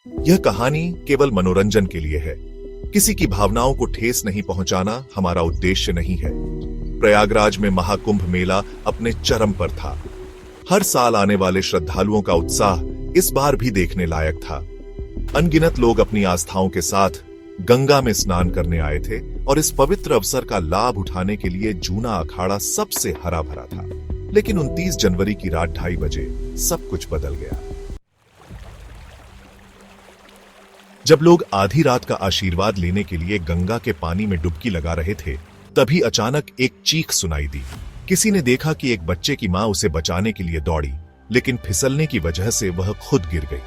यह कहानी केवल मनोरंजन के लिए है। किसी की भावनाओं को ठेस नहीं पहुंचाना हमारा उद्देश्य नहीं है। प्रयागराज में महाकुंभ मेला अपने चरम पर था। हर साल आने वाले श्रद्धालुओं का उत्साह इस बार भी देखने लायक था। अनगिनत लोग अपनी आस्थाओं के साथ गंगा में स्नान करने आए थे और इस पवित्र अवसर का लाभ उठाने के लिए जूना अखाड़ा सबसे हरा भरा था। लेकिन 29 जनवरी की रात 2:30 बजे सब कुछ बदल गया। जब लोग आधी रात का आशीर्वाद लेने के लिए गंगा के पानी में डुबकी लगा रहे थे, तभी अचानक एक चीख सुनाई दी। किसी ने देखा कि एक बच्चे की मां उसे बचाने के लिए दौड़ी, लेकिन फिसलने की वजह से वह खुद गिर गई।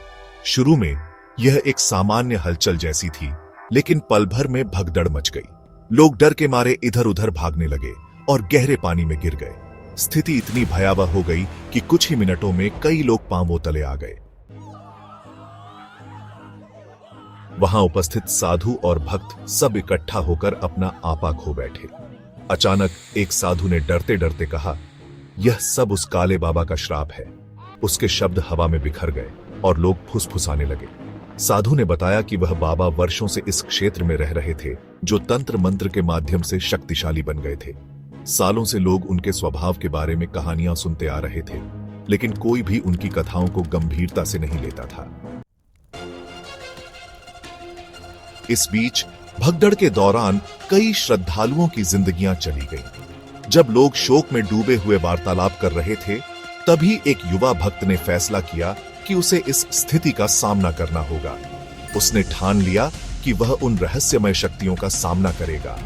शुरू में यह एक सामान्य हलचल जैसी थी, लेकिन पल भर में भगदड़ मच गई। लोग डर के मारे इधर उधर भागने लगे और गहरे पानी में गिर गए। स्थिति इतनी भयावह हो गई कि कुछ ही मिनटों में कई लोग पांवों तले आ गए। वहां उपस्थित साधु और भक्त सब इकट्ठा होकर अपना आपा खो बैठे। अचानक एक साधु ने डरते डरते कहा, यह सब उस काले बाबा का श्राप है। उसके शब्द हवा में बिखर गए और लोग फुसफुसाने लगे। साधु ने बताया कि वह बाबा वर्षों से इस क्षेत्र में रह रहे थे, जो तंत्र मंत्र के माध्यम से शक्तिशाली बन गए थे। सालों से लोग उनके स्वभाव के बारे में कहानियां सुनते आ रहे थे, लेकिन कोई भी उनकी कथाओं को गंभीरता से नहीं लेता था। इस बीच भगदड़ के दौरान कई श्रद्धालुओं की जिंदगियां चली गईं। जब लोग शोक में डूबे हुए वार्तालाप कर रहे थे, तभी एक युवा भक्त ने फैसला किया कि उसे इस स्थिति का सामना करना होगा। उसने ठान लिया कि वह उन रहस्यमय शक्तियों का सामना करेगा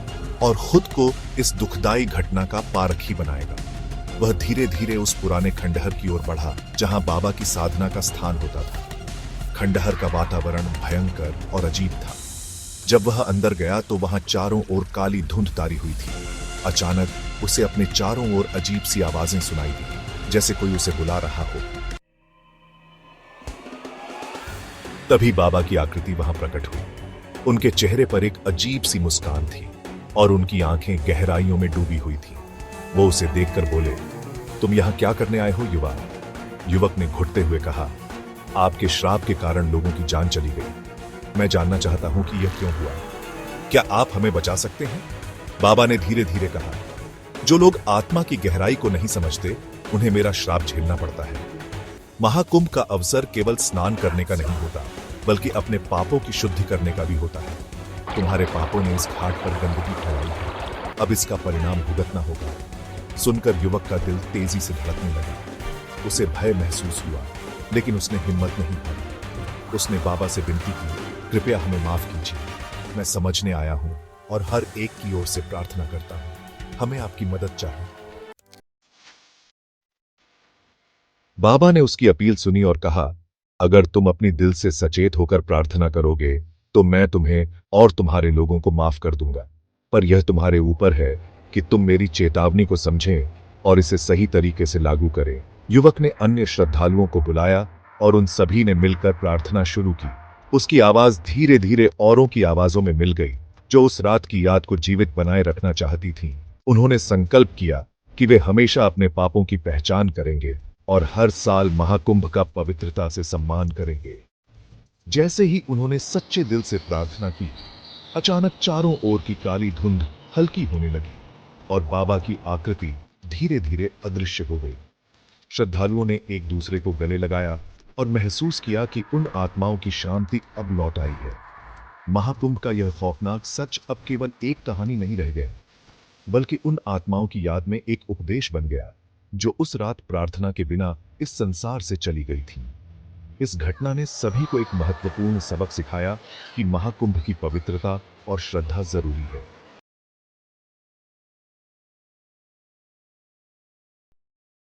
और खुद को इस दुखदाई घटना का पारखी बनाएगा। वह धीरे धीरे उस पुराने खंडहर की ओर बढ़ा, जहां बाबा की साधना का स्थान होता था। खंडहर का वातावरण भयंकर और अजीब था। जब वह अंदर गया तो वहां चारों ओर काली धुंध तारी हुई थी। अचानक उसे अपने चारों ओर अजीब सी आवाजें सुनाई दी, जैसे कोई उसे बुला रहा हो। तभी बाबा की आकृति वहां प्रकट हुई। उनके चेहरे पर एक अजीब सी मुस्कान थी और उनकी आंखें गहराइयों में डूबी हुई थी। वो उसे देखकर बोले, तुम यहां क्या करने आए हो युवा? युवक ने घुटते हुए कहा, आपके श्राप के कारण लोगों की जान चली गई। मैं जानना चाहता हूं कि यह क्यों हुआ। क्या आप हमें बचा सकते हैं? बाबा ने धीरे धीरे कहा, जो लोग आत्मा की गहराई को नहीं समझते, उन्हें मेरा श्राप झेलना पड़ता है। महाकुंभ का अवसर केवल स्नान करने का नहीं होता, बल्कि अपने पापों की शुद्धि करने का भी होता है। तुम्हारे पापों ने इस घाट पर गंदगी फैलाई है, अब इसका परिणाम भुगतना होगा। सुनकर युवक का दिल तेजी से धड़कने लगा। उसे भय महसूस हुआ, लेकिन उसने हिम्मत नहीं हारी। उसने बाबा से विनती की, कृपया हमें माफ कीजिए। मैं समझने आया हूं और हर एक की ओर से प्रार्थना करता हूं। हमें आपकी मदद चाहिए। बाबा ने उसकी अपील सुनी और कहा, अगर तुम अपनी दिल से सचेत होकर प्रार्थना करोगे, तो मैं तुम्हें और तुम्हारे लोगों को माफ कर दूंगा। पर यह तुम्हारे ऊपर है कि तुम मेरी चेतावनी को समझें और इसे सही तरीके से लागू करें। युवक ने अन्य श्रद्धालुओं को बुलाया और उन सभी ने मिलकर प्रार्थना शुरू की। उसकी आवाज धीरे धीरे औरों की आवाजों में मिल गई, जो उस रात की याद को जीवित बनाए रखना चाहती थीं। उन्होंने संकल्प किया कि वे हमेशा अपने पापों की पहचान करेंगे और हर साल महाकुंभ का पवित्रता से सम्मान करेंगे। जैसे ही उन्होंने सच्चे दिल से प्रार्थना की, अचानक चारों ओर की काली धुंध हल्की होने लगी और बाबा की आकृति धीरे धीरे अदृश्य हो गई। श्रद्धालुओं ने एक दूसरे को गले लगाया और महसूस किया कि उन आत्माओं की शांति अब लौट आई है। महाकुंभ का यह खौफनाक सच अब केवल एक कहानी नहीं रह गया, बल्कि उन आत्माओं की याद में एक उपदेश बन गया, जो उस रात प्रार्थना के बिना इस संसार से चली गई थी। इस घटना ने सभी को एक महत्वपूर्ण सबक सिखाया कि महाकुंभ की पवित्रता और श्रद्धा जरूरी है।